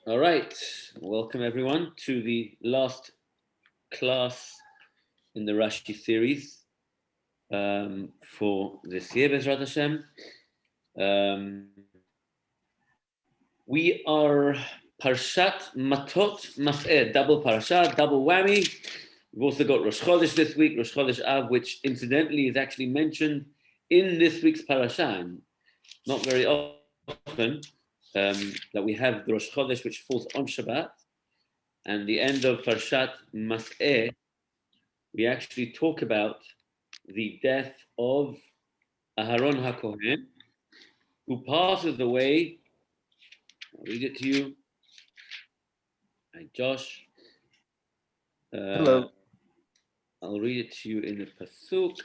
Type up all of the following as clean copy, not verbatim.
All right, welcome everyone to the last class in the Rashi series for this year, Bezrat Hashem. We are Parshat Matot Mas'eh, double parasha, double whammy. We've also got Rosh Chodesh this week, Rosh Chodesh Av, which incidentally is actually mentioned in this week's parasha. And not very often that we have the Rosh Chodesh, which falls on Shabbat, and the end of Parshat Mas'eh, we actually talk about the death of Aharon HaKohen, who passes away. I'll read it to you. Hi, Josh. Hello. I'll read it to you in the Pasuk.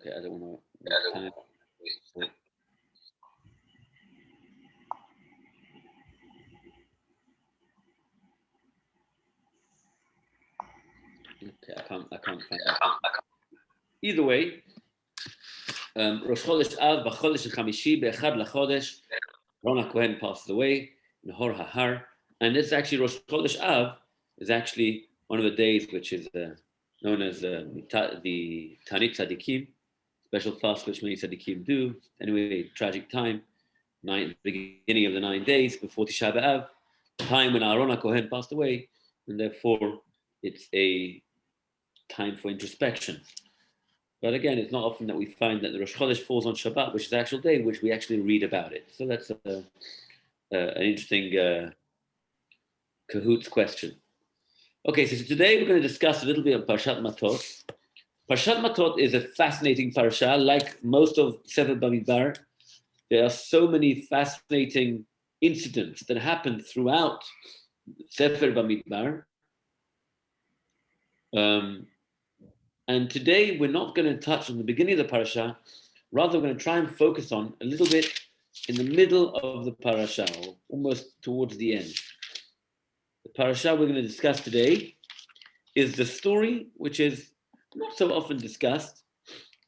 Okay, I don't want to waste time. Okay, I can't find it. Either way, Rosh Chodesh Av, B'Chodesh HaChamishi, Be'echad LaChodesh, Aharon HaKohen passes away, Nehor HaHar, and this actually Rosh Chodesh Av is actually one of the days which is known as the Tanit Tzadikim, special fast which many Tzadikim do. Anyway, tragic time, beginning of the 9 days before Tisha B'Av, time when Aharon HaKohen passed away, and therefore it's a time for introspection. But again, it's not often that we find that the Rosh Chodesh falls on Shabbat, which is the actual day in which we actually read about it. So that's an interesting cahoots question. Okay, so today we're going to discuss a little bit of Parshat Matot. Parshat Matot is a fascinating parasha. Like most of Sefer Bamidbar, there are so many fascinating incidents that happen throughout Sefer Bamidbar. And today we're not going to touch on the beginning of the parasha. Rather, we're going to try and focus on a little bit in the middle of the parasha, or almost towards the end. The parasha we're going to discuss today is the story which is not so often discussed,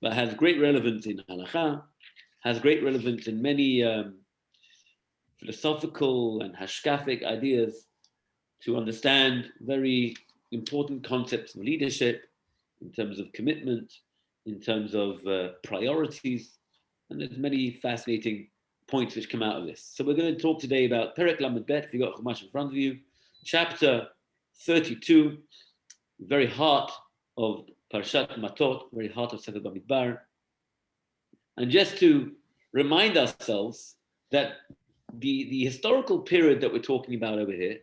but has great relevance in halacha, has great relevance in many philosophical and hashkafic ideas to understand very important concepts of leadership, in terms of commitment, in terms of priorities, and there's many fascinating points which come out of this. So we're going to talk today about Perek Lamed Bet, if you've got Chumash in front of you, chapter 32, very heart of Parshat Matot, very heart of Sefer Bamidbar. And just to remind ourselves that the historical period that we're talking about over here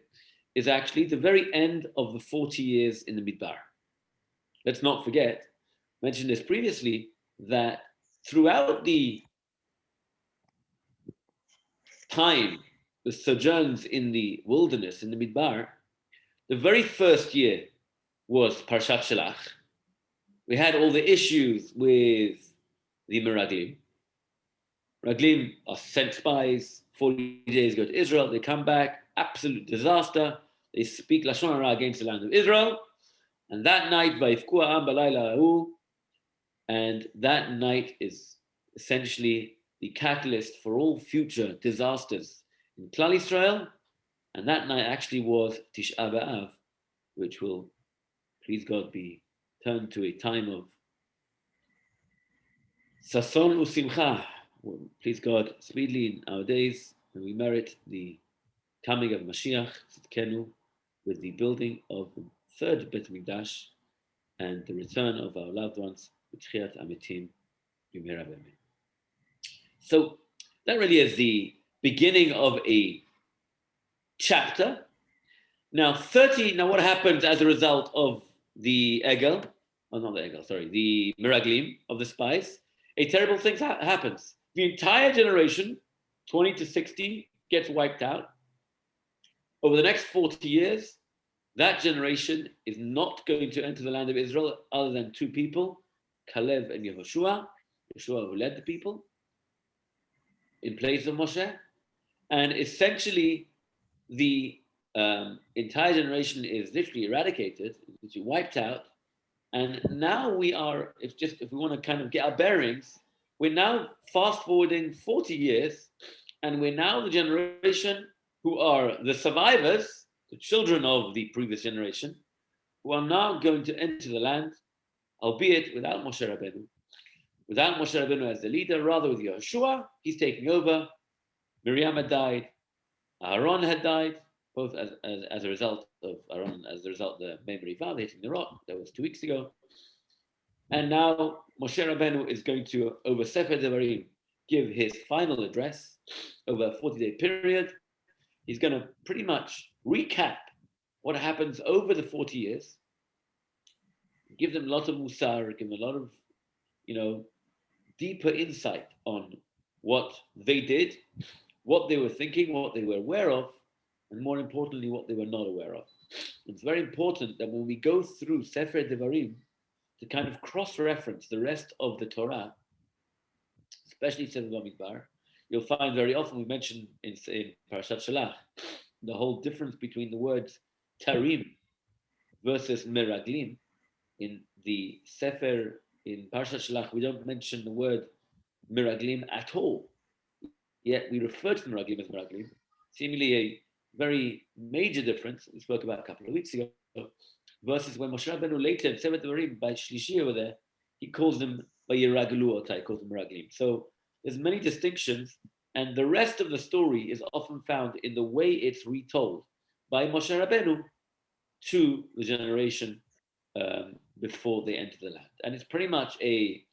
is actually the very end of the 40 years in the Midbar. Let's not forget, I mentioned this previously, that throughout the time, the sojourns in the wilderness, in the Midbar, the very first year was Parshat Shelach. We had all the issues with the Meraglim. Meraglim are sent spies, 40 days go to Israel, they come back, absolute disaster. They speak Lashon Hara against the land of Israel. And that night, Vayifku ha'am b'layla ha'hu, and that night is essentially the catalyst for all future disasters in Klal Yisrael. And that night actually was Tisha B'Av, which will, please God, be turned to a time of Sason u'simcha. Please God, speedily in our days, and we merit the coming of Mashiach Tzidkenu with the building of the third Bet Mikdash and the return of our loved ones, B'tchiat Amitim Yumera B'Amen. So that really is the beginning of a chapter. Now, what happens as a result of the Egel? Oh, not the Egel, sorry, the Meraglim of the spies? A terrible thing happens. The entire generation, 20 to 60, gets wiped out. Over the next 40 years, that generation is not going to enter the land of Israel other than two people, Caleb and Yehoshua, Yeshua who led the people in place of Moshe. And essentially, the entire generation is literally eradicated, literally wiped out. And now we are, if we want to kind of get our bearings, we're now fast forwarding 40 years, and we're now the generation who are the survivors, the children of the previous generation, who are now going to enter the land, albeit without Moshe Rabbeinu. Without Moshe Rabbeinu as the leader, rather with Yehoshua, he's taking over. Miriam had died, Aaron had died, both as a result of Aaron, as a result of the memory vow, hitting the rock. That was 2 weeks ago. And now Moshe Rabbeinu is going to, over Sefer Devarim, give his final address over a 40-day period. He's going to pretty much recap what happens over the 40 years, give them a lot of musar, give them a lot of, deeper insight on what they did, what they were thinking, what they were aware of, and more importantly, what they were not aware of. It's very important that when we go through Sefer Devarim, to kind of cross-reference the rest of the Torah, especially Sefer Bamidbar, you'll find very often we mention in Parashat Shalach the whole difference between the words tarim versus meraglim. In the Sefer, in Parashat Shalach, we don't mention the word meraglim at all, yet we refer to the meraglim as meraglim, seemingly a very major difference we spoke about a couple of weeks ago, versus when Moshe Rabbeinu later in Sefer Devarim by Shlishi over there, he calls them by Yeraglu Otai, calls them meraglim. So there's many distinctions, and the rest of the story is often found in the way it's retold by Moshe Rabbeinu to the generation before they enter the land. And it's pretty much a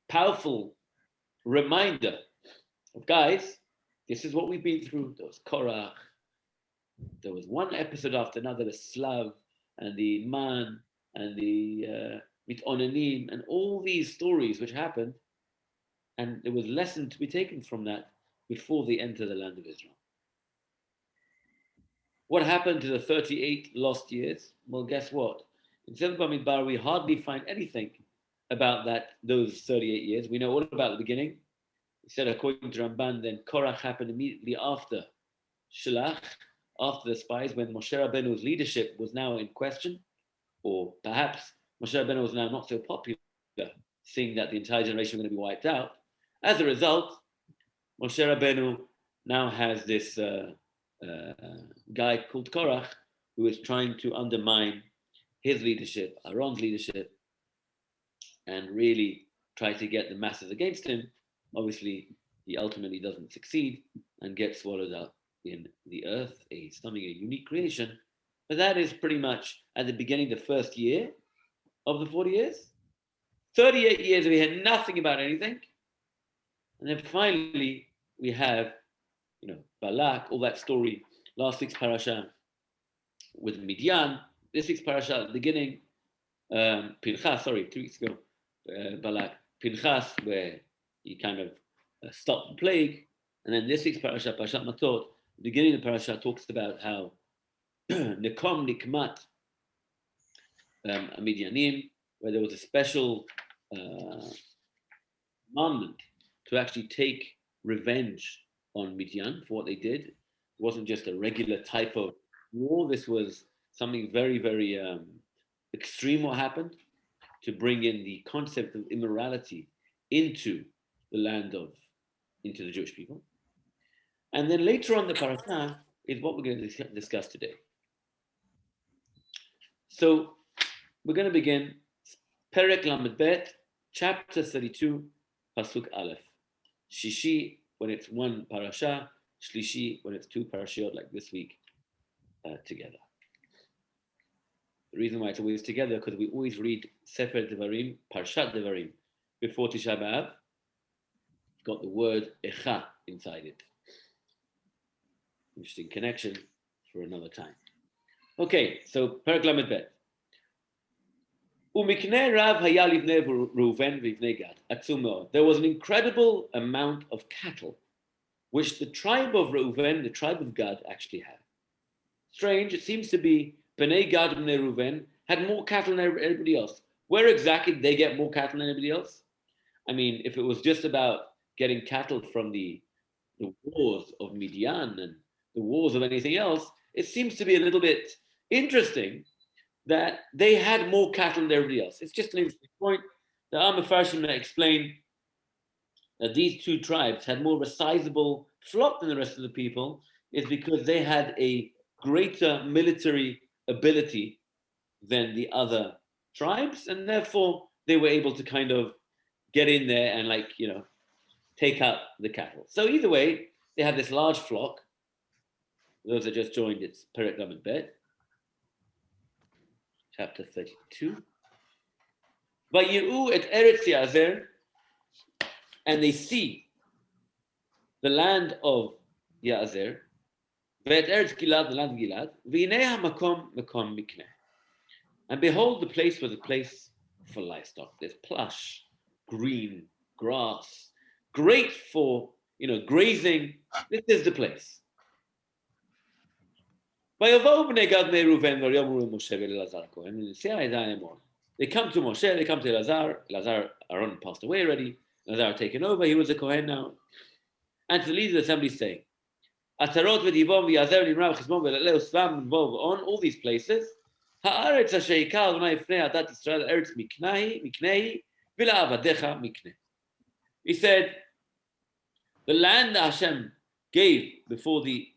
powerful reminder of, guys, this is what we've been through. There was Korach, there was one episode after another, the Slav and the Man and the Mitonanim, and all these stories which happened, and there was lesson to be taken from that before they enter the land of Israel. What happened to the 38 lost years? Well, guess what? In Sefer Bamidbar, we hardly find anything about those 38 years. We know all about the beginning. We said, according to Ramban, then Korach happened immediately after Shalach, after the spies, when Moshe Rabbeinu's leadership was now in question, or perhaps Moshe Rabbeinu was now not so popular, seeing that the entire generation was going to be wiped out. As a result, Moshe Rabbeinu now has this guy called Korach, who is trying to undermine his leadership, Aaron's leadership, and really try to get the masses against him. Obviously, he ultimately doesn't succeed and gets swallowed up in the earth, a unique creation. But that is pretty much at the beginning, the first year of the 40 years. 38 years we had nothing about anything. And then finally, we have, Balak, all that story, last week's parasha with Midian, this week's parasha at the beginning, Pinchas, 2 weeks ago, Balak, Pinchas, where he kind of stopped the plague. And then this week's parasha, Parashat Matot, the beginning of the parasha talks about how Nekom Nikmat Midianim, where there was a special commandment to actually take revenge on Midian for what they did. It wasn't just a regular type of war. This was something very, very extreme what happened to bring in the concept of immorality into the into the Jewish people. And then later on the parasha is what we're going to discuss today. So we're going to begin Perek Lamed Bet, chapter 32, Pasuk Aleph. Shishi, when it's one parasha, Shlishi, when it's two parashiyot, like this week, together. The reason why it's always together, because we always read Sefer Devarim, Parshat Devarim, before Tisha B'Av. It's got the word Echa inside it. Interesting connection for another time. Okay, so Perek Lamed Bet. There was an incredible amount of cattle which the tribe of Reuven, the tribe of Gad, actually had. Strange, it seems to be Bnei Gad and Bnei Reuven had more cattle than everybody else. Where exactly did they get more cattle than anybody else? I mean, if it was just about getting cattle from the wars of Midian and the wars of anything else, it seems to be a little bit interesting that they had more cattle than everybody else. It's just an interesting point. The Amafarshim explain that these two tribes had more of a sizable flock than the rest of the people is because they had a greater military ability than the other tribes, and therefore they were able to kind of get in there and take out the cattle. So either way, they had this large flock. Those that just joined, it's Perek Lamed Bet, chapter 32. Vayiru et Eretz Yazer, and they see the land of Yazer, ve'et Eretz Gilad, the land of Gilad, v'inei hamakom makom mikneh. And behold, the place was a place for livestock. There's plush, green, grass, great for grazing. This is the place. They come to Moshe, they come to Elazar. Elazar, Aaron passed away already. Elazar taken over, he was a Kohen now. And to the leader of the assembly saying, Atarot v'divom v'yazer v'nimrav chizmon v'leleu svam on all these places, ha'aretz asher yikar Adonai ifnei adat Yisrael eretz miknehi v'la'avadecha mikneh. He said, the land that Hashem gave before the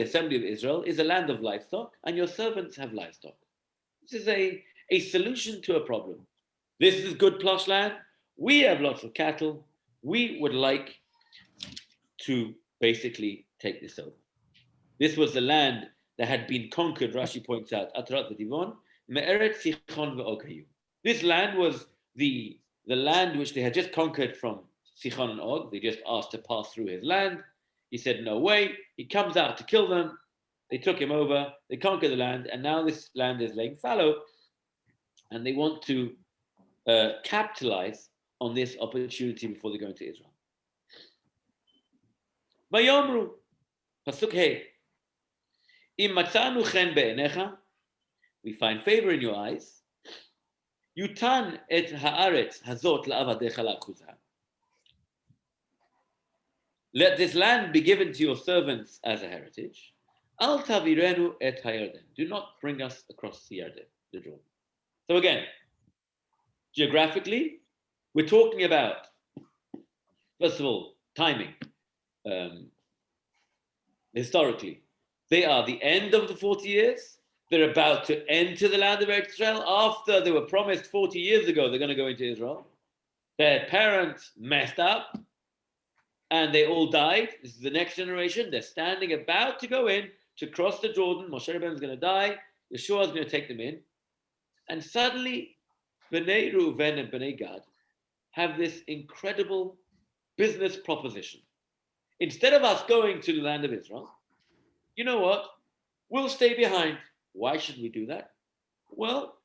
assembly of Israel is a land of livestock, and your servants have livestock. This is a solution to a problem. This is good plush land. We have lots of cattle. We would like to basically take this over. This was the land that had been conquered, Rashi points out, Atrat v'Divon, Me'eret Sichon v'Og. This land was the land which they had just conquered from Sichon and Og. They just asked to pass through his land. He said, no way. He comes out to kill them. They took him over. They conquered the land. And now this land is laying fallow. And they want to capitalize on this opportunity before they go into Israel. Vayomru, pasuk hey, im matzanu chen be'enecha, we find favor in your eyes. Yutan et haaretz hazot la'avadecha la'achuzah. Let this land be given to your servants as a heritage. Al tavirenu et hayarden. Do not bring us across the Yarden, the Jordan. So again, geographically, we're talking about, first of all, timing. Historically, they are the end of the 40 years. They're about to enter the land of Israel after they were promised 40 years ago they're going to go into Israel. Their parents messed up and they all died. This is the next generation. They're standing about to go in to cross the Jordan. Moshe Rabbeinu is going to die. Yeshua is going to take them in. And suddenly, Bnei Reuven and Bnei Gad have this incredible business proposition. Instead of us going to the land of Israel, you know what? We'll stay behind. Why should we do that? Well,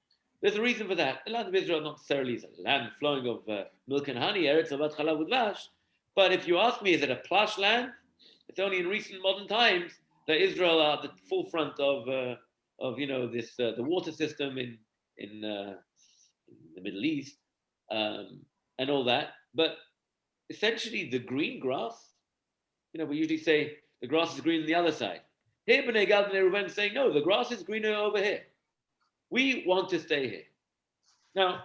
there's a reason for that. The land of Israel not necessarily is a land flowing of milk and honey, Eretz Avat Chalav Udvash. But if you ask me, is it a plush land? It's only in recent modern times that Israel are at the forefront of this the water system in the Middle East and all that. But essentially, the green grass, we usually say the grass is green on the other side. Here, Bnei Gad and Reuven saying, no, the grass is greener over here. We want to stay here. Now,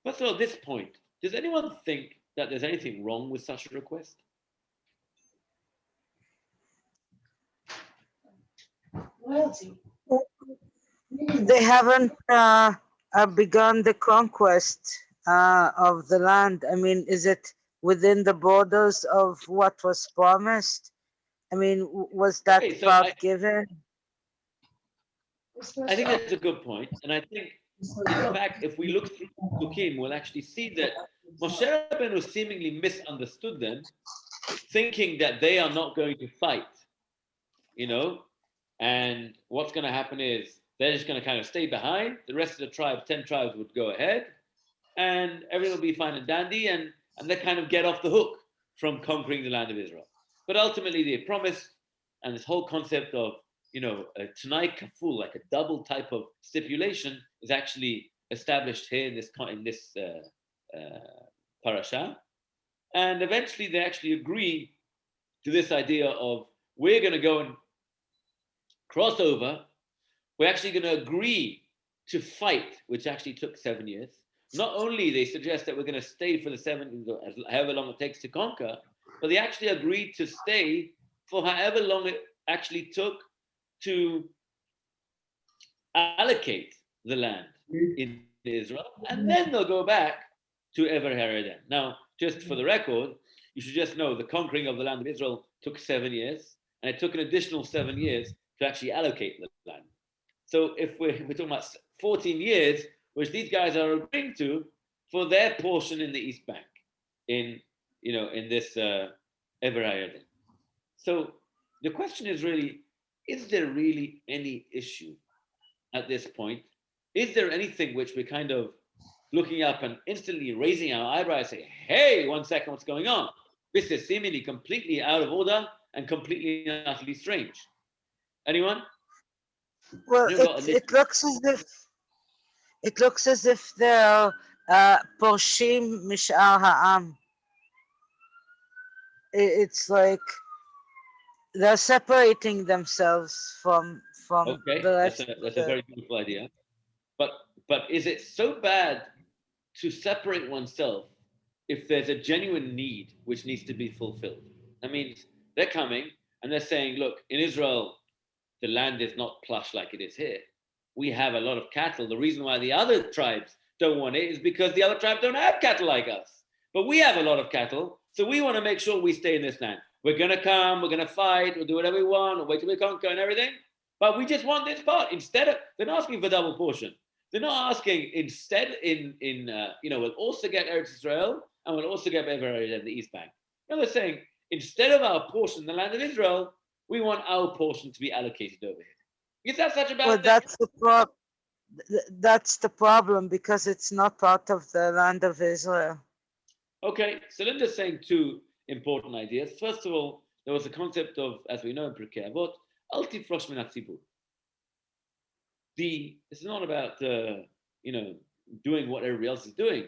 first of all, at this point, does anyone think that there's anything wrong with such a request? They haven't begun the conquest of the land. I mean, is it within the borders of what was promised? I mean, was that part given? I think that's a good point. And I think, in fact, if we look through Pesukim, we'll actually see that Moshe Rabbeinu seemingly misunderstood them, thinking that they are not going to fight, and what's going to happen is they're just going to kind of stay behind. The rest of the tribes, 10 tribes, would go ahead, and everything will be fine and dandy, and they kind of get off the hook from conquering the land of Israel. But ultimately, they promised, and this whole concept of a Tanai Kaful, like a double type of stipulation, is actually established here in this parasha. And eventually they actually agree to this idea of we're going to go and cross over. We're actually going to agree to fight, which actually took 7 years. Not only they suggest that we're going to stay for the 7, however long it takes to conquer, but they actually agreed to stay for however long it actually took to allocate the land in Israel, and then they'll go back to Ever Haraden. Now, just for the record, you should just know the conquering of the land of Israel took 7 years, and it took an additional 7 years to actually allocate the land. So if we're talking about 14 years, which these guys are agreeing to for their portion in the East Bank, in this Ever Haraden. So the question is really, is there really any issue at this point? Is there anything which we're kind of looking up and instantly raising our eyebrows and say, hey, 1 second, what's going on? This is seemingly completely out of order and completely and utterly strange. Anyone? Well, it looks as if they're porshim mish'ar ha'am. It's like they're separating themselves from okay, the rest. That's a very beautiful idea. But is it so bad to separate oneself if there's a genuine need which needs to be fulfilled? That means they're coming and they're saying, look, in Israel, the land is not plush like it is here. We have a lot of cattle. The reason why the other tribes don't want it is because the other tribes don't have cattle like us. But we have a lot of cattle, so we want to make sure we stay in this land. We're going to come, we're going to fight, we'll do whatever we want, we'll wait till we conquer and everything. But we just want this part. Instead of, they're not asking for double portion. They're not asking, instead, we'll also get Eretz Israel and we'll also get Ever in the East Bank. No, they're saying, instead of our portion in the land of Israel, we want our portion to be allocated over here. Is that such a bad thing? That's the problem, because it's not part of the land of Israel. Okay, so Linda's saying two important ideas. First of all, there was a concept of, as we know in Pirkei Avot, al tifrosh min hatzibur. This is not about doing what everybody else is doing,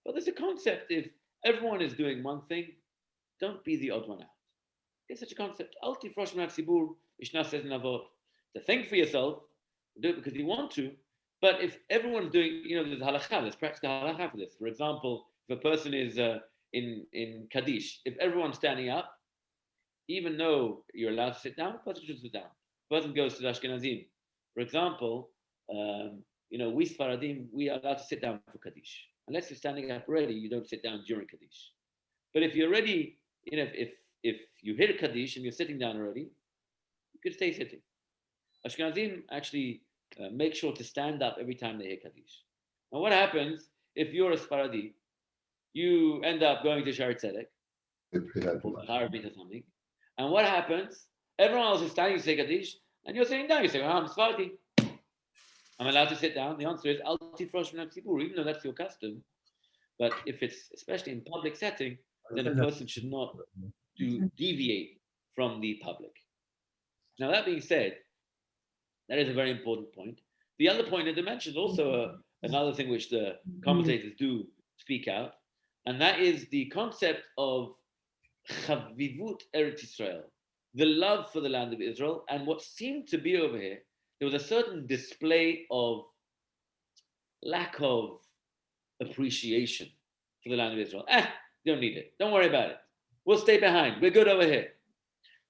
but there's a concept: if everyone is doing one thing, don't be the odd one out. It's such a concept. Al tifrosh min hatzibur. Mishnah says in Avot to think for yourself, do it because you want to. But if everyone's doing, there's halakha, there's practical halakha for this. For example, if a person is in Kaddish, if everyone's standing up, even though you're allowed to sit down, the person should sit down. The person goes to the Ashkenazim. For example, we Sfaradim, we are allowed to sit down for Kaddish. Unless you're standing up already, you don't sit down during Kaddish. But if you're already, if you hit a Kaddish and you're sitting down already, you could stay sitting. Ashkenazim actually make sure to stand up every time they hear Kaddish. Now, what happens if you're a Sfaradi? You end up going to Shari Tzedek or something. And what happens? Everyone else is standing to say Kaddish, and you're sitting down. You say, I'm Sfaradi. I'm allowed to sit down. The answer is, Al tifrosh min hatzibur, even though that's your custom. But if it's, especially in public setting, then a person should not deviate from the public. Now, that being said, that is a very important point. The other point that they mentioned also another thing which the commentators do speak out, and that is the concept of chavivut Eretz Israel, the love for the land of Israel. And what seemed to be over here, there was a certain display of lack of appreciation for the land of Israel. You don't need it. Don't worry about it. We'll stay behind. We're good over here.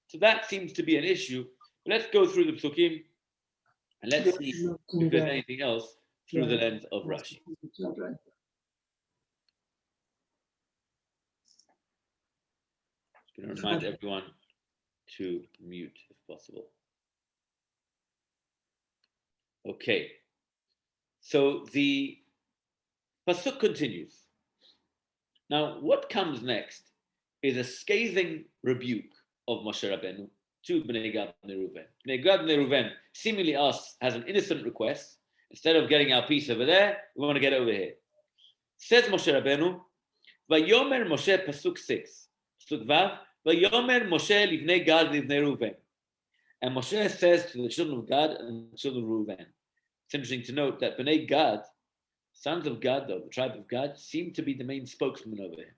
So that seems to be an issue. Let's go through the psukim and let's see if there's anything else through the lens of Rashi. I'm going to remind everyone to mute if possible. Okay. So the pasuk continues. Now, what comes next is a scathing rebuke of Moshe Rabbeinu to Bnei Gad and Reuven. Bnei Gad and Reuven seemingly asked as an innocent request, instead of getting our piece over there, we want to get over here. Says Moshe Rabbeinu, Vayomer Moshe, pasuk 6, pasuk Vav, Vayomer Moshe livnei Gad livnei Reuven. And Moshe says to the children of Gad and the children of Reuven. It's interesting to note that Bnei Gad, sons of Gad, though, the tribe of Gad, seem to be the main spokesman over here.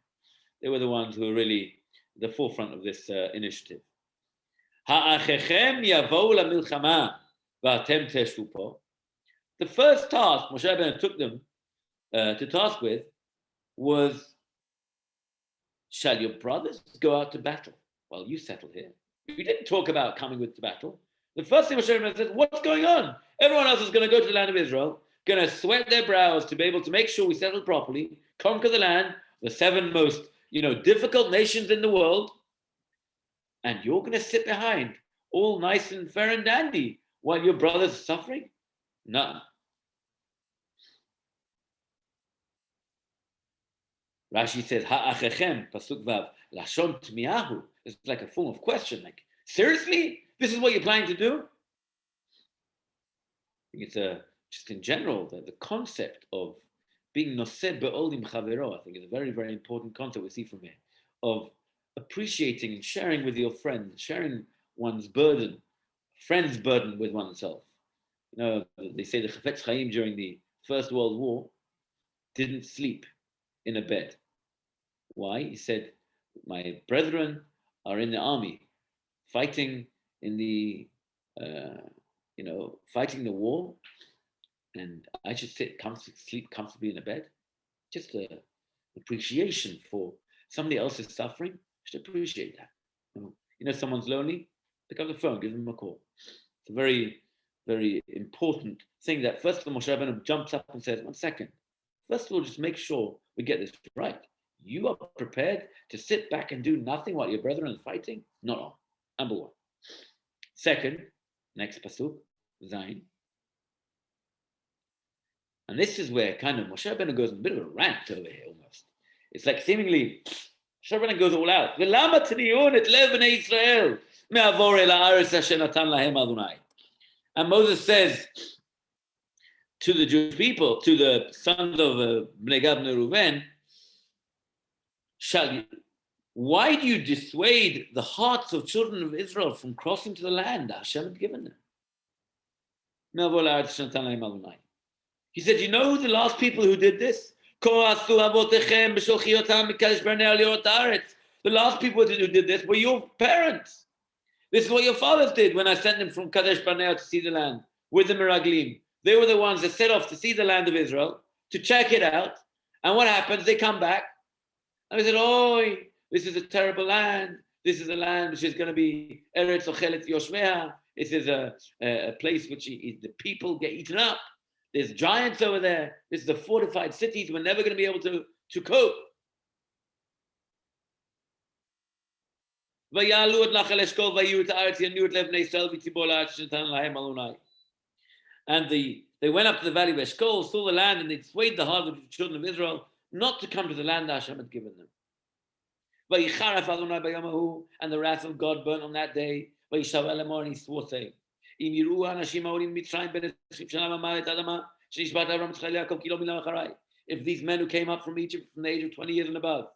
They were the ones who were really the forefront of this initiative. Ha'achechem yavou lamilchama va'atem teshvu po. The first task Moshe Rabbeinu took them to task with was, shall your brothers go out to battle while you settle here? We didn't talk about coming with to battle. The first thing Moshe Rabbeinu said, what's going on? Everyone else is going to go to the land of Israel, going to sweat their brows to be able to make sure we settle properly, conquer the land, the 7 most, difficult nations in the world, and you're going to sit behind, all nice and fair and dandy, while your brothers are suffering? No. Rashi says, Ha'achechem, pasuk vav, lashon tmiyahu. It's like a form of question, like, seriously? This is what you're planning to do? I think it's just in general, the concept of being noseh be'olim chavero, I think is a very, very important concept we see from here, of appreciating and sharing with your friends, sharing one's burden, friend's burden with oneself. They say the Chafetz Chaim during the First World War didn't sleep in a bed. Why? He said, my brethren are in the army, fighting in the, fighting the war, and I should sleep comfortably in a bed. Just an appreciation for somebody else's suffering. You should appreciate that. Someone's lonely, pick up the phone, give them a call. It's a very, very important thing that first of all, Moshe Rabbeinu jumps up and says, 1 second. First of all, just make sure we get this right. You are prepared to sit back and do nothing while your brethren are fighting? Not all. Number 1. Second, next pasuk, Zayin. And this is where kind of Moshe Rabbeinu goes on a bit of a rant over here almost. It's like seemingly, Moshe Rabbeinu goes all out. V'lama tniun et lev bnei Yisrael me'avor el haaretz asher natan lahem Adonai. And Moses says to the Jewish people, to the sons of Bnei Gad and Reuven, why do you dissuade the hearts of children of Israel from crossing to the land that Hashem had given them? He said, you know the last people who did this? The last people who did this were your parents. This is what your fathers did when I sent them from Kadesh Barnea to see the land with the Meraglim. They were the ones that set off to see the land of Israel, to check it out. And what happens? They come back. And they said, oh, this is a terrible land. This is a land which is going to be Eretz Ochelet Yoshmeha. This is a place which the people get eaten up. There's giants over there. This is the fortified cities. We're never going to be able to cope. And they went up to the valley of Eshkol, saw the land, and they swayed the heart of the children of Israel not to come to the land that Hashem had given them. And the wrath of God burnt on that day. And he swore, saying, if these men who came up from Egypt from the age of 20 years and above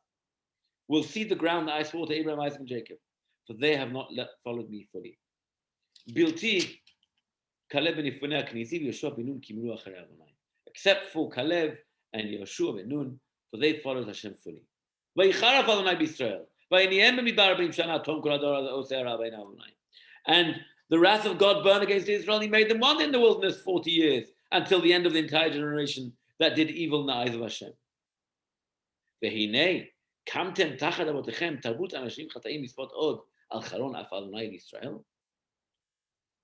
will see the ground that I swore to Abraham, Isaac, and Jacob, for they have not followed me fully. Except for Caleb and Yoshua ben Nun, for they followed Hashem fully. And the wrath of God burned against Israel. He made them wander in the wilderness 40 years until the end of the entire generation that did evil in the eyes of Hashem.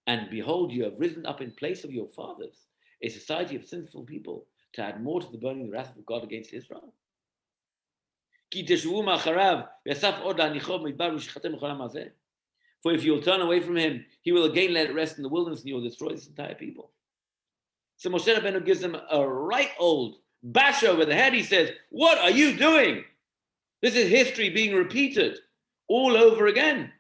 And behold, you have risen up in place of your fathers, a society of sinful people, to add more to the burning wrath of God against Israel. For if you'll turn away from him, he will again let it rest in the wilderness and you will destroy this entire people. So Moshe Rabbeinu gives them a right old bash over the head. He says, what are you doing? This is history being repeated all over again.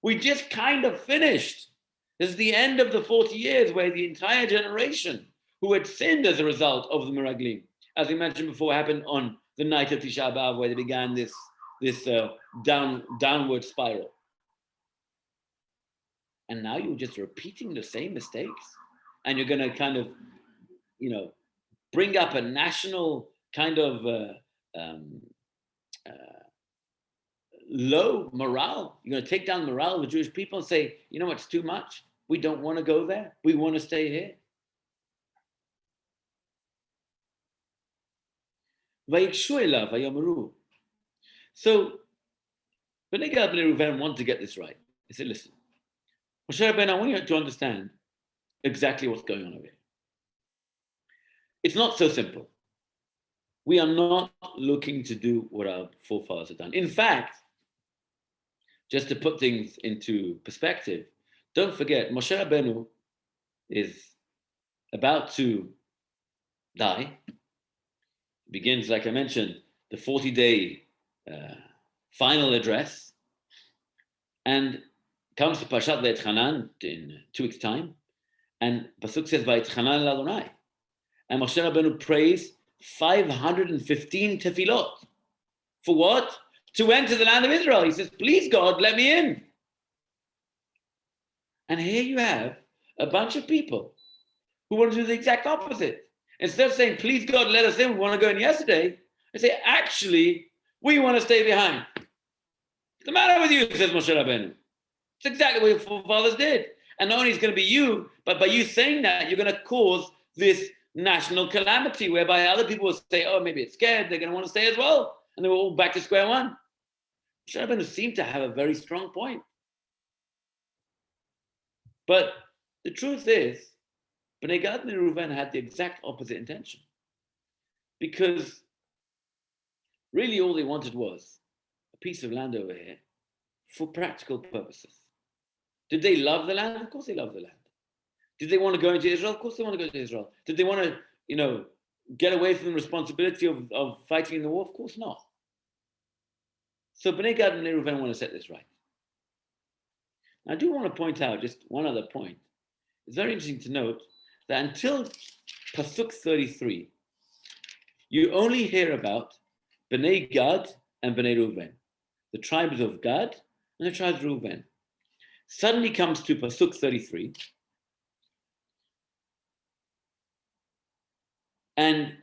We just kind of finished. This is the end of the 40 years where the entire generation who had sinned as a result of the Meraglim, as we mentioned before, happened on the night of Tisha B'Av, where they began this downward spiral. And now you're just repeating the same mistakes, and you're going to kind of, bring up a national kind of low morale. You're going to take down the morale of the Jewish people and say, you know what's too much? We don't want to go there. We want to stay here. So Bnei Gad Bnei Reuven want to get this right. They said, listen, Moshe Rabbeinu, I want you to understand exactly what's going on over here. It's not so simple. We are not looking to do what our forefathers have done. In fact, just to put things into perspective, don't forget, Moshe Rabbeinu is about to die. It begins, like I mentioned, the 40-day final address, and comes to Parshat Vayetchanan in 2 weeks' time, and Pasuk says, Vayetchanan l'Adonai. And Moshe Rabbeinu prays 515 tefillot. For what? To enter the land of Israel. He says, please God, let me in. And here you have a bunch of people who want to do the exact opposite. Instead of saying, please God, let us in, we want to go in yesterday, they say, actually, we want to stay behind. What's the matter with you, says Moshe Rabbeinu? It's exactly what your forefathers did. And not only is it going to be you, but by you saying that, you're going to cause this national calamity whereby other people will say, oh, maybe it's scared, they're going to want to stay as well. And then we're all back to square one. Moshe Rabbeinu seemed to have a very strong point. But the truth is, Bnei Gad and Reuven had the exact opposite intention. Because really all they wanted was a piece of land over here for practical purposes. Did they love the land? Of course they loved the land. Did they want to go into Israel? Of course they want to go to Israel. Did they want to, get away from the responsibility of fighting in the war? Of course not. So Bnei Gad and Reuven want to set this right. I do want to point out just one other point. It's very interesting to note that until Pasuk 33, you only hear about Bnei Gad and Bnei Reuven, the tribes of Gad and the tribes of Reuven. Suddenly comes to Pasuk 33, and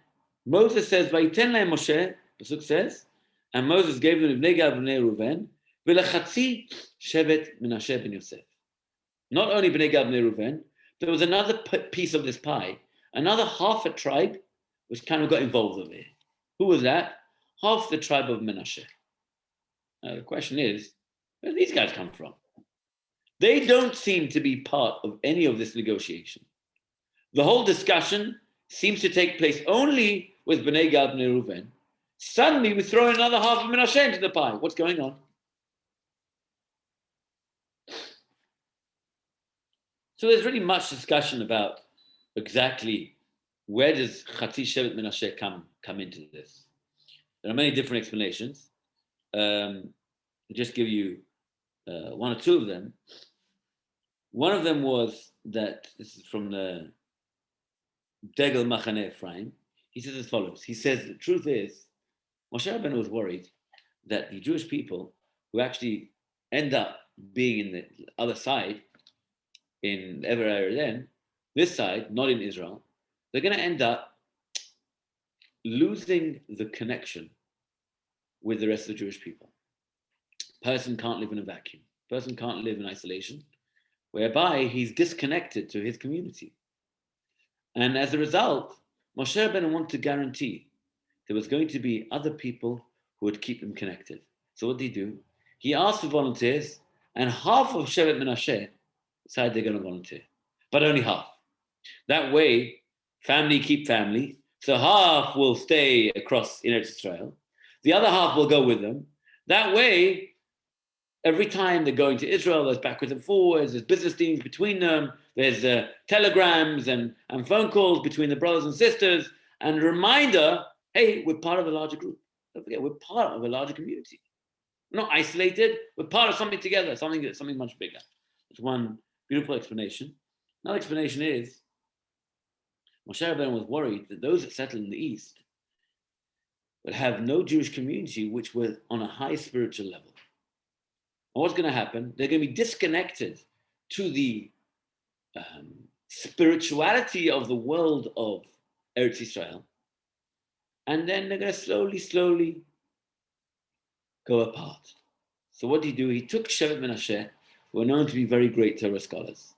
Moses says, Vayiten lahem Moshe, Pasuk says, and Moses gave them Bnei Gad Bnei Reuven, v'lechatzi shevet Menashe ben Yosef. Not only Bnei Gad Bnei Reuven, there was another piece of this pie, another half a tribe, which kind of got involved over here. Who was that? Half the tribe of Menashe. Now the question is, where do these guys come from? They don't seem to be part of any of this negotiation. The whole discussion seems to take place only with Bnei Gad Bnei Reuven. Suddenly we throw another half of Menashe into the pie. What's going on? So there's really much discussion about exactly where does Chatzi Shevet Menashe come into this. There are many different explanations. I'll just give you one or two of them. One of them was that, this is from the Degel Machane Ephraim. He says as follows. He says, the truth is, Moshe Rabbeinu was worried that the Jewish people who actually end up being in the other side, in the Ever area then, this side, not in Israel, they're going to end up losing the connection with the rest of the Jewish people. Person can't live in a vacuum. Person can't live in isolation, whereby he's disconnected to his community. And as a result, Moshe Rabbeinu wanted to guarantee there was going to be other people who would keep them connected. So what did he do? He asked for volunteers, and half of Shevet Menashe decided they're going to volunteer, but only half. That way, family keep family. So half will stay across in Eretz Israel. The other half will go with them. That way, every time they're going to Israel, there's backwards and forwards, there's business dealings between them, there's telegrams and phone calls between the brothers and sisters, and a reminder, hey, we're part of a larger group. Don't forget, we're part of a larger community. We're not isolated, we're part of something together, something much bigger. That's one beautiful explanation. Another explanation is, Moshe Rabbeinu was worried that those that settled in the east would have no Jewish community which were on a high spiritual level. And what's going to happen? They're going to be disconnected to the spirituality of the world of Eretz Israel. And then they're going to slowly go apart. So what did he do? He took Shevet Menashe, who were known to be very great Torah scholars,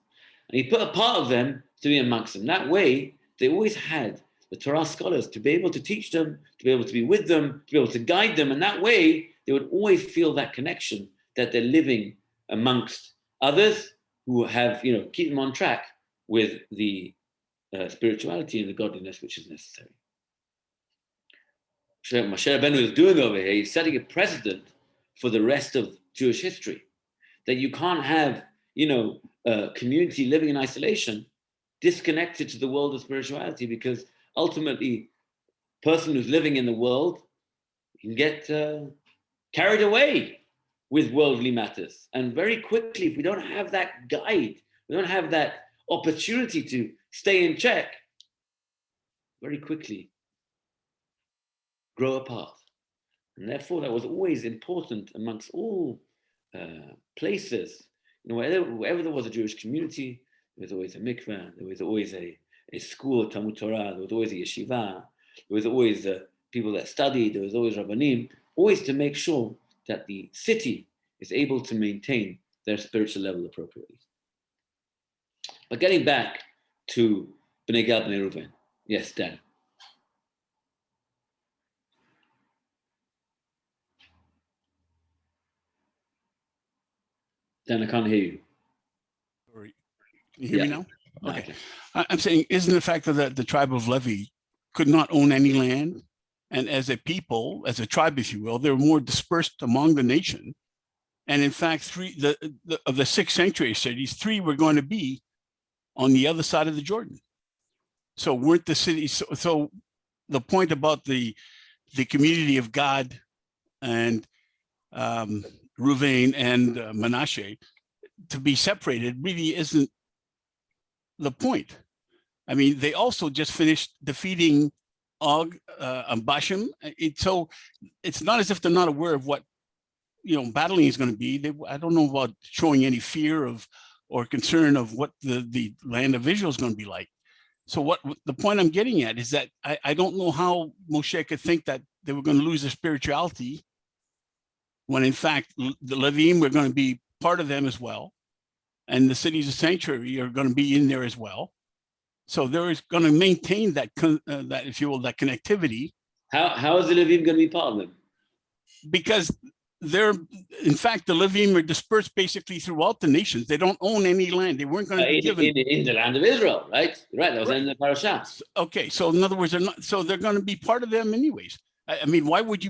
and he put a part of them to be amongst them. That way, they always had the Torah scholars to be able to teach them, to be able to be with them, to be able to guide them, and that way they would always feel that connection that they're living amongst others who have, keep them on track with the spirituality and the godliness which is necessary. What Moshe Rabbeinu is doing over here, he's setting a precedent for the rest of Jewish history, that you can't have, a community living in isolation, disconnected to the world of spirituality, because ultimately, person who's living in the world can get carried away with worldly matters. And very quickly, if we don't have that guide, we don't have that opportunity to stay in check, very quickly grow apart. And therefore, that was always important amongst all places. Wherever there was a Jewish community, there was always a mikveh, there was always a school, Talmud Torah, there was always a yeshiva, there was always people that studied, there was always rabbanim, always to make sure that the city is able to maintain their spiritual level appropriately. But getting back to Bnei Gad, Bnei Reuven. Yes, Dan. Dan, I can't hear you. Sorry. Can you hear me now? No, Okay. I'm saying, isn't the fact that the tribe of Levi could not own any land, and as a people, as a tribe, if you will, they were more dispersed among the nation. And in fact, of the 6 sanctuary cities, 3 were going to be on the other side of the Jordan. So weren't the cities, so the point about the community of God and Ruvain and Menashe to be separated really isn't the point. I mean, they also just finished defeating Og and Bashem. So it's not as if they're not aware of what battling is going to be. I don't know about showing any fear of or concern of what the land of Israel is going to be like. So what the point I'm getting at is that I don't know how Moshe could think that they were going to lose their spirituality when in fact the Levim were going to be part of them as well. And the cities of sanctuary are going to be in there as well. So they're going to maintain that, if you will, that connectivity. How is the Levim going to be part of them? Because in fact, the Levim are dispersed basically throughout the nations. They don't own any land. They weren't going to be given in the land of Israel, right? Right. That was in the parasha. Okay, so in other words, they're going to be part of them anyways. I mean, why would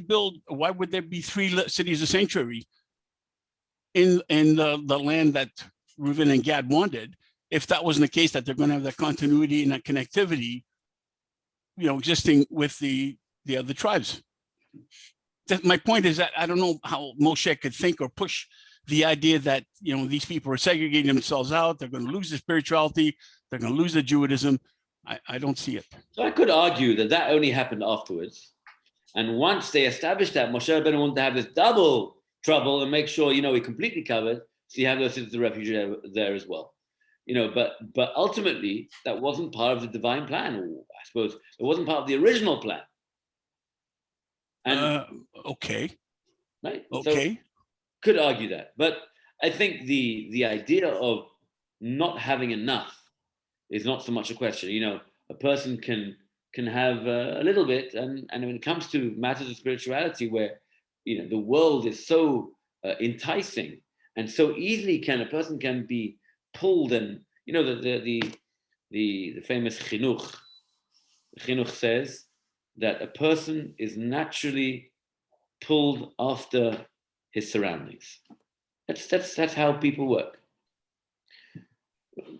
there be 3 cities of sanctuary in the land that Reuven and Gad wanted, if that wasn't the case, that they're going to have that continuity and that connectivity, existing with the other tribes? My point is that I don't know how Moshe could think or push the idea that these people are segregating themselves out. They're going to lose their spirituality. They're going to lose their Judaism. I don't see it. So I could argue that only happened afterwards, and once they established that, Moshe Rabbeinu wanted to have this double trouble and make sure we completely covered. So you have those citizens of refuge there as well, But ultimately, that wasn't part of the divine plan, or I suppose it wasn't part of the original plan. And okay, right? Okay, so, could argue that, but I think the idea of not having enough is not so much a question. A person can have a little bit, and when it comes to matters of spirituality, where the world is so enticing. And so easily a person can be pulled, and the famous chinuch. Chinuch says that a person is naturally pulled after his surroundings. That's how people work.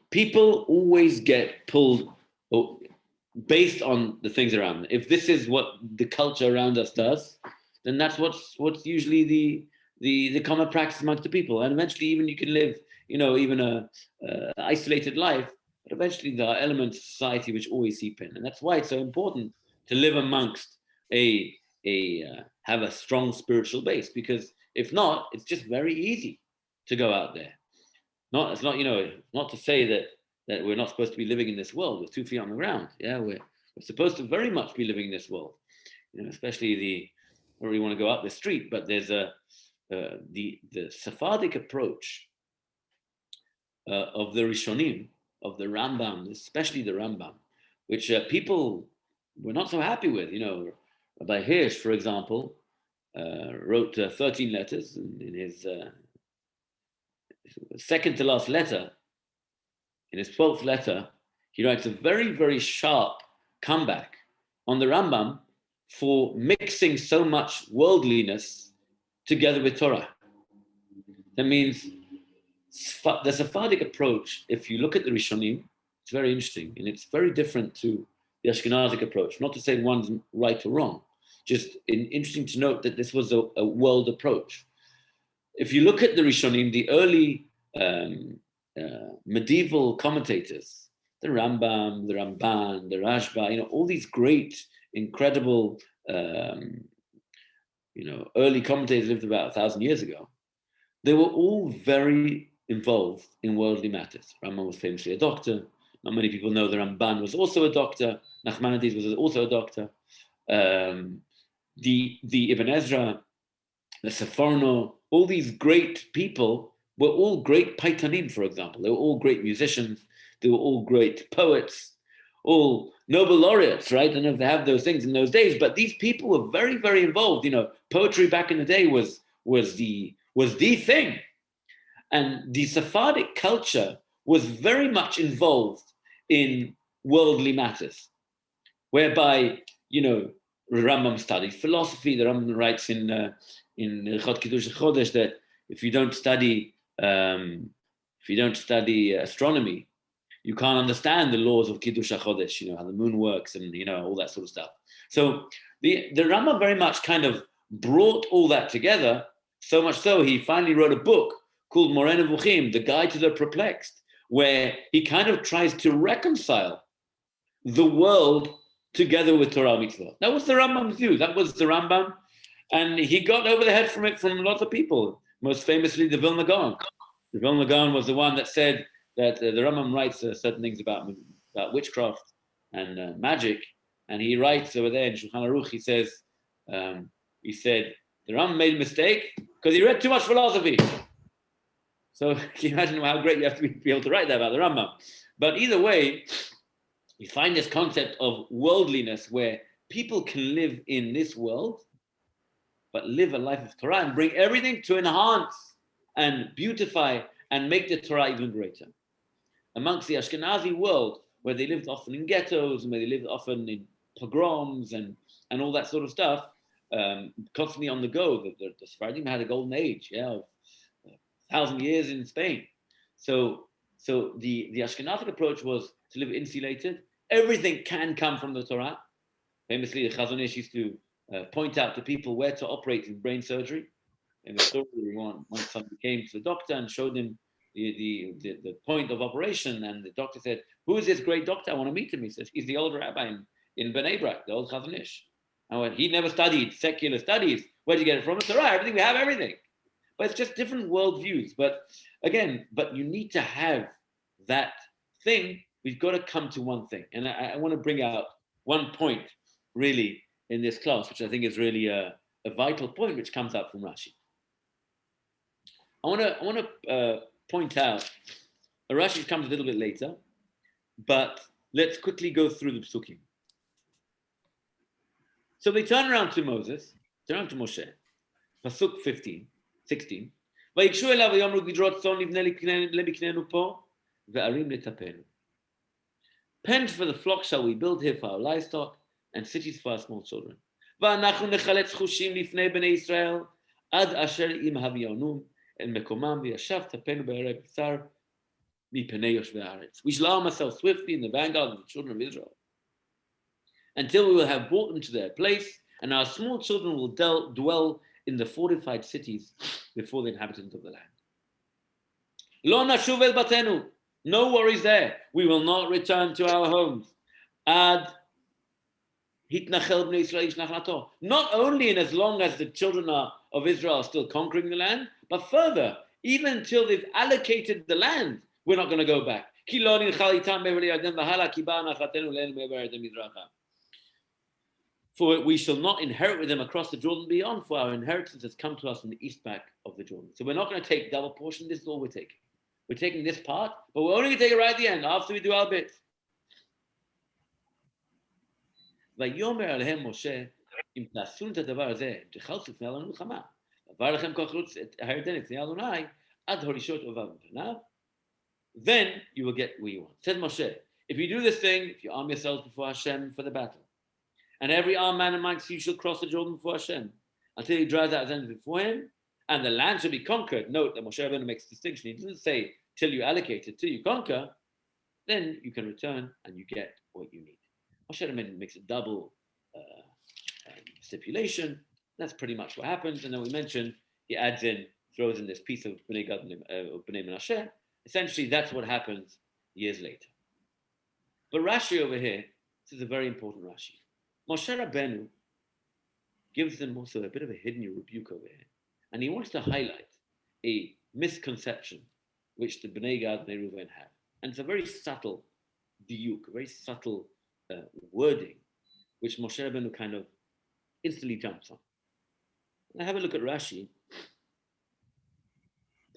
People always get pulled based on the things around them. If this is what the culture around us does, then that's what's usually the common practice amongst the people. And eventually, even you can live, even a isolated life, but eventually there are elements of society which always seep in. And that's why it's so important to live amongst have a strong spiritual base, because if not, it's just very easy to go out there. It's not to say that we're not supposed to be living in this world with 2 feet on the ground. Yeah, we're supposed to very much be living in this world, especially I don't really want to go up the street, but there's the Sephardic approach of the Rishonim, of the Rambam, especially the Rambam, which people were not so happy with. Rabbi Hirsch, for example, wrote 13 letters. In his second to last letter, in his 12th letter, he writes a very, very sharp comeback on the Rambam for mixing so much worldliness together with Torah. That means the Sephardic approach, if you look at the Rishonim, it's very interesting, and it's very different to the Ashkenazic approach. Not to say one's right or wrong, just interesting to note that this was a world approach. If you look at the Rishonim, the early medieval commentators, the Rambam, the Ramban, the Rashba, all these great, incredible, early commentators lived about 1,000 years ago. They were all very involved in worldly matters. Rambam was famously a doctor. Not many people know the Ramban was also a doctor. Nachmanides was also a doctor. The Ibn Ezra, the Seforno, all these great people were all great paitanim, for example. They were all great musicians. They were all great poets, all Nobel laureates, right? I don't know if they have those things in those days, but these people were very, very involved. Poetry back in the day was the thing. And the Sephardic culture was very much involved in worldly matters, whereby, the Rambam studied philosophy. The Rambam writes in Chod Kiddush Chodesh that if you don't study astronomy, you can't understand the laws of Kiddush HaChodesh, how the moon works and, all that sort of stuff. So the Rambam very much kind of brought all that together, so much so he finally wrote a book called Moreh Nevuchim, The Guide to the Perplexed, where he kind of tries to reconcile the world together with Torah mitzvah. That was the Rambam's view. That was the Rambam. And he got over the head from it from lots of people, most famously the Vilna Gaon. The Vilna Gaon was the one that said that the Rambam writes certain things about witchcraft and magic. And he writes over there in Shulchan Aruch, he said, the Rambam made a mistake because he read too much philosophy. So can you imagine how great you have to be able to write that about the Rambam? But either way, you find this concept of worldliness where people can live in this world, but live a life of Torah and bring everything to enhance and beautify and make the Torah even greater. Amongst the Ashkenazi world, where they lived often in ghettos and where they lived often in pogroms and all that sort of stuff, constantly on the go, the Sephardim had a golden age, of 1,000 years in Spain. So the Ashkenazic approach was to live insulated. Everything can come from the Torah. Famously, the Chazon Ish used to point out to people where to operate in brain surgery. In the story, once somebody came to the doctor and showed him the point of operation, and the doctor said, "Who is this great doctor? I want to meet him." He says, "He's the old rabbi in Bamidbar, the old Chazon Ish." And he never studied secular studies. Where did you get it from? The Torah. Everything, we have everything. But it's just different worldviews. But you need to have that thing. We've got to come to one thing. And I want to bring out one point, really, in this class, which I think is really a vital point, which comes out from Rashi. I want to point out, Rashi comes a little bit later, but let's quickly go through the psukim. So they turn around to Moses, turn around to Moshe, pasuk 16. ויגשו אליו ויאמרו גדרות צאן נבנה למקננו פה, וערים לטפנו. Pens for the flock shall we build here for our livestock, and cities for our small children. ואנחנו נחלץ חושים לפני בני ישראל, עד אשר אם הביאונום אל מקומם, וישב טפנו בערי בשר מפני יושבי הארץ. We shall arm ourselves swiftly in the vanguard of the children of Israel, until we will have brought them to their place, and our small children will dwell in the fortified cities before the inhabitants of the land. Lo nashuv el batenu. No worries there. We will not return to our homes. Ad hitnachel bnei Israel ishnachlato. Not only in as long as the children of Israel are still conquering the land, but further, even until they've allocated the land, we're not going to go back. For we shall not inherit with them across the Jordan beyond, for our inheritance has come to us from the east back of the Jordan. So we're not going to take double portion. This is all we're taking. We're taking this part, but we're only going to take it right at the end, after we do our bit. ויאמר עליהם משה, אם תעשו את הדבר הזה, תחלצו לפני עלינו מלחמה. עבר לכם כל חלוץ את הירדן לפני אדוני, עד הורישות אוהביו מפניו, then you will get what you want. Said Moshe, if you do this thing, if you arm yourselves before Hashem for the battle, and every armed man amongst you shall cross the Jordan before Hashem, until he drives out his enemies before him, and the land shall be conquered. Note that Moshe Rabbeinu makes a distinction. He doesn't say, till you allocate it, till you conquer, then you can return and you get what you need. Moshe Rabbeinu makes a double stipulation. That's pretty much what happens. And then we mentioned, he adds in, throws in this piece of Bnei Gad of Bnei Menashe. Essentially, that's what happens years later. But Rashi over here, this is a very important Rashi. Moshe Rabbeinu gives them also a bit of a hidden rebuke over here. And he wants to highlight a misconception which the Bnei Gad and Bnei Reuven have. And it's a very subtle diuk, a very subtle wording, which Moshe Rabbeinu kind of instantly jumps on. Now have a look at Rashi,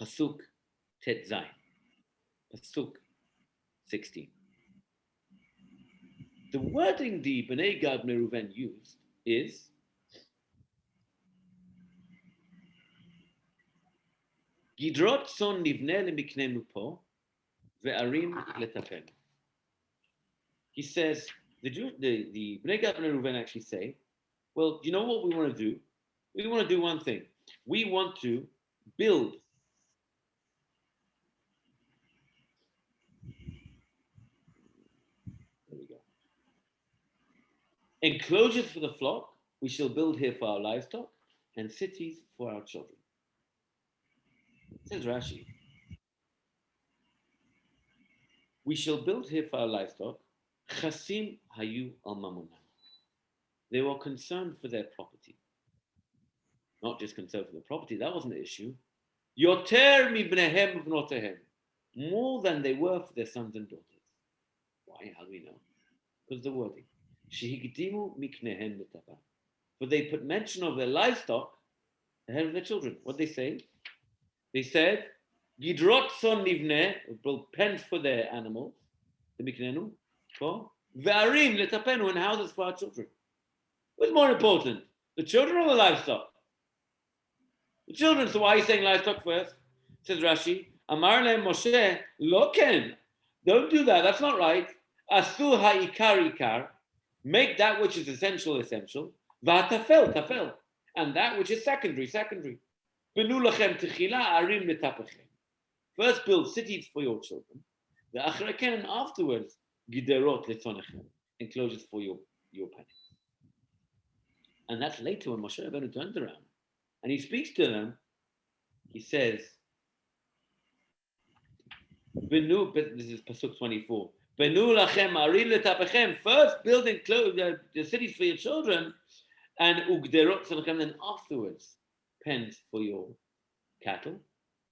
Pasuk Tet Zayin, Pasuk 16. The wording the Bnei Gad Bnei Reuven used is Gidrot son nivne lemiknenu po ve'arim letapenu. He says, the Bnei Gad Bnei Reuven actually say, well, you know what we want to do? We want to do one thing. We want to build enclosures for the flock, we shall build here for our livestock, and cities for our children. Says Rashi, we shall build here for our livestock, chasim hayu al mamonam. They were concerned for their property. Not just concerned for their property, that wasn't the issue. Yoter mibnehem v'notehem. More than they were for their sons and daughters. Why? How do we know? Because the wording. Shehigdimu miknehem l'taba. For they put mention of their livestock ahead of their children. What they say? They said, Gidrot son nivne, build pens for their animals, the miknenu, ve'arim letapenu, and houses for our children. What's more important, the children or the livestock? The children. So why are you saying livestock first? Says Rashi, Amar lehem Moshe, lo ken. Don't do that. That's not right. Asu ha'ikar ikar. Make that which is essential, essential. Va'tafel, tafel. And that which is secondary, secondary. Benu lachem techila arim letapechem. First build cities for your children. The achraken, and afterwards, giderot letzonechem. Enclosures for your pennies. And that's later when Moshe Rabbeinu turns around and he speaks to them. He says, "Benu." This is Pasuk 24. Benu lachem arim letapechem. First build the cities for your children, and ugderot letzonechem. Then afterwards, pens for your cattle.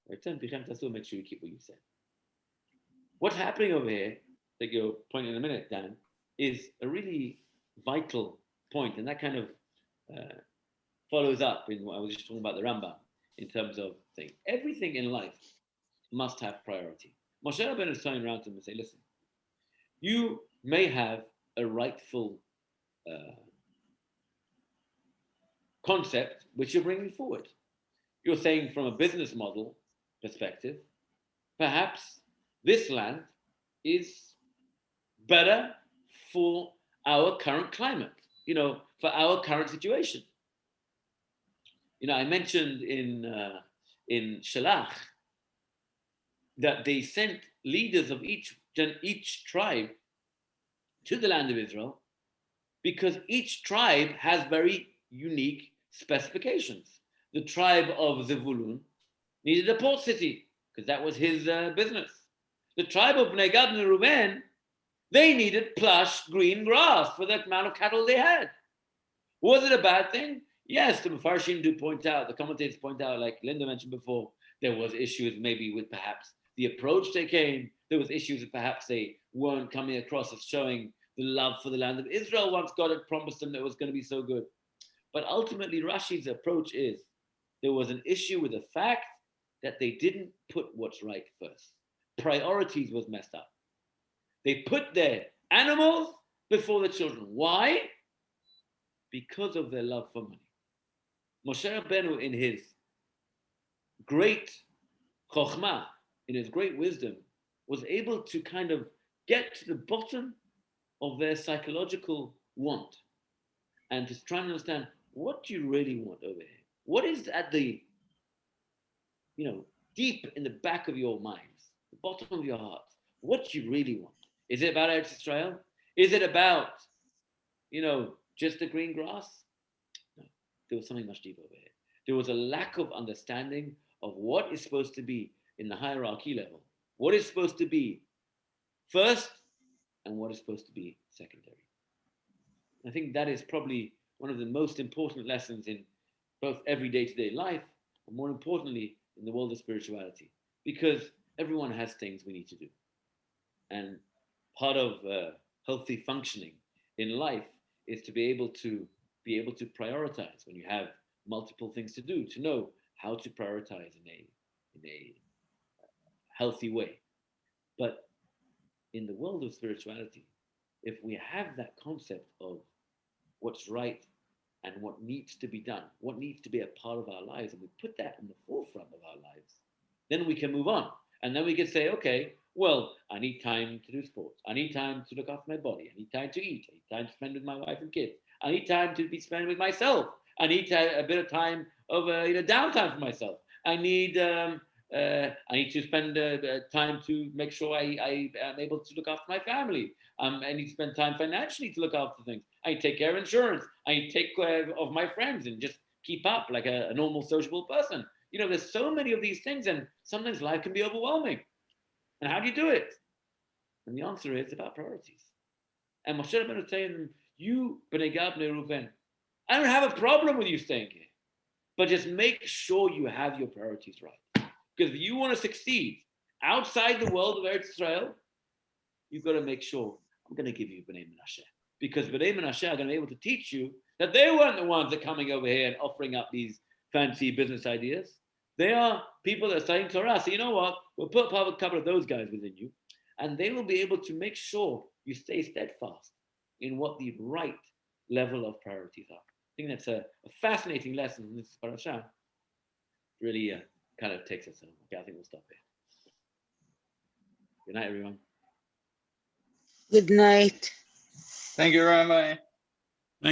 Return bichem tasu. Make sure you keep what you said. What's happening over here, that you're pointing in a minute, Dan, is a really vital point, and that kind of follows up in what I was just talking about the Rambam in terms of things. Everything in life must have priority. Moshe Rabbeinu is turning around to him and say, listen, you may have a rightful concept which you're bringing forward. You're saying from a business model perspective, perhaps this land is better for our current climate, for our current situation. I mentioned in Shalach that they sent leaders of each tribe to the land of Israel because each tribe has very unique specifications. The tribe of Zevulun needed a port city because that was his business. The tribe of Bnei Gad and Reuven, they needed plush green grass for the amount of cattle they had. Was it a bad thing? Yes, the Mefarshim do point out, the commentators point out, like Linda mentioned before, there was issues maybe with perhaps the approach they came. There was issues that perhaps they weren't coming across as showing the love for the land of Israel once God had promised them that it was going to be so good. But ultimately, Rashi's approach is there was an issue with the fact that they didn't put what's right first. Priorities was messed up. They put their animals before the children. Why? Because of their love for money. Moshe Rabbeinu, in his great chokhmah, in his great wisdom, was able to kind of get to the bottom of their psychological want and to try and understand, what do you really want over here? What is at the, deep in the back of your minds, the bottom of your heart? What do you really want? Is it about Eretz Israel? Is it about, just the green grass? No, there was something much deeper over here. There was a lack of understanding of what is supposed to be in the hierarchy level, what is supposed to be first, and what is supposed to be secondary. I think that is probably one of the most important lessons in both every day-to-day life, and more importantly, in the world of spirituality, because everyone has things we need to do. And part of healthy functioning in life is to be able to prioritize when you have multiple things to do, to know how to prioritize in a healthy way. But in the world of spirituality, if we have that concept of what's right and what needs to be done, what needs to be a part of our lives, and we put that in the forefront of our lives, then we can move on. And then we can say, okay, well, I need time to do sports. I need time to look after my body. I need time to eat. I need time to spend with my wife and kids. I need time to be spent with myself. I need to have a bit of time of downtime for myself. I need to spend time to make sure I am able to look after my family. I need to spend time financially to look after things. I take care of insurance. I take care of my friends and just keep up like a normal sociable person. There's so many of these things, and sometimes life can be overwhelming. And how do you do it? And the answer is about priorities. And Moshe Rabbeinu is telling them, you, Bnei Gad, Bnei Reuven, I don't have a problem with you staying here, but just make sure you have your priorities right. Because if you want to succeed outside the world of Eretz Israel, you've got to make sure I'm going to give you Bnei Menashe. Because Bnei Menashe are going to be able to teach you that they weren't the ones that are coming over here and offering up these fancy business ideas. They are people that are studying Torah. So you know what? We'll put a couple of those guys within you, and they will be able to make sure you stay steadfast in what the right level of priorities are. I think that's a fascinating lesson in this parasha. Really kind of takes us home. Okay, I think we'll stop here. Good night, everyone. Good night. Thank you, Rabbi.